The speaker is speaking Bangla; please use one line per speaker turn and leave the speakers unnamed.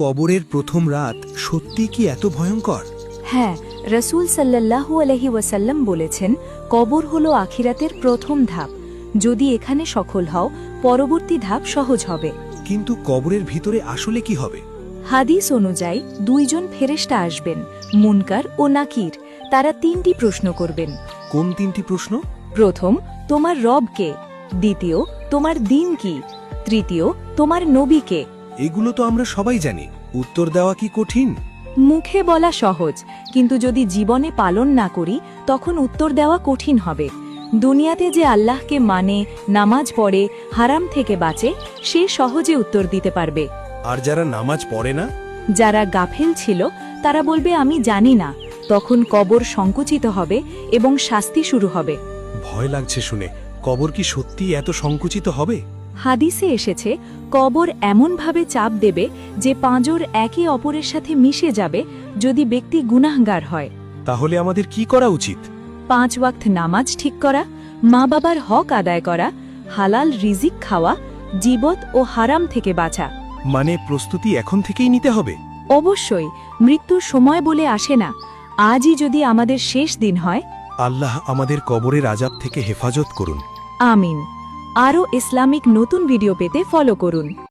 কবরের প্রথম রাত সত্যি কি এত ভয়ঙ্কর?
হ্যাঁ, রসুল সাল্লাল্লাহু আলাইহি ওয়াসাল্লাম বলেছেন, কবর হলো আখিরাতের প্রথম ধাপ। যদি এখানে সফল হও, পরবর্তী ধাপ সহজ হবে।
কিন্তু কবরের ভিতরে আসলে কি হবে?
হাদিস অনুযায়ী দুইজন ফেরেশতা আসবেন, মুনকার ও নাকির। তারা তিনটি প্রশ্ন করবেন।
কোন তিনটি প্রশ্ন?
প্রথম, তোমার রব কে? দ্বিতীয়, তোমার দিন কি? তৃতীয়, তোমার নবী কে?
এগুলো তো আমরা সবাই জানি, উত্তর দেওয়া কি কঠিন?
মুখে বলা সহজ, কিন্তু যদি জীবনে পালন না করি তখন উত্তর দেওয়া কঠিন হবে। দুনিয়াতে যে আল্লাহকে মানে, নামাজ পড়ে, হারাম থেকে বাঁচে, সে সহজে উত্তর দিতে পারবে।
আর যারা নামাজ পড়ে না?
যারা গাফেল ছিল তারা বলবে আমি জানি না। তখন কবর সংকুচিত হবে এবং শাস্তি শুরু হবে।
ভয় লাগছে শুনে। কবর কি সত্যি এত সংকুচিত হবে?
হাদিসে এসেছে, কবর এমনভাবে চাপ দেবে যে পাঁজর একে অপরের সাথে মিশে যাবে যদি ব্যক্তি গুনাহগার হয়।
তাহলে আমাদের কি করা উচিত?
5 ওয়াক্ত নামাজ ঠিক করা, মা বাবার হক আদায় করা, হালাল রিজিক খাওয়া, জীবত ও হারাম থেকে বাঁচা।
মানে প্রস্তুতি এখন থেকেই নিতে হবে?
অবশ্যই, মৃত্যুর সময় বলে আসে না। আজই যদি আমাদের শেষ দিন হয়।
আল্লাহ আমাদের কবরের আযাব থেকে হেফাজত করুন।
আমিন। আরও ইসলামিক নতুন ভিডিও পেতে ফলো করুন।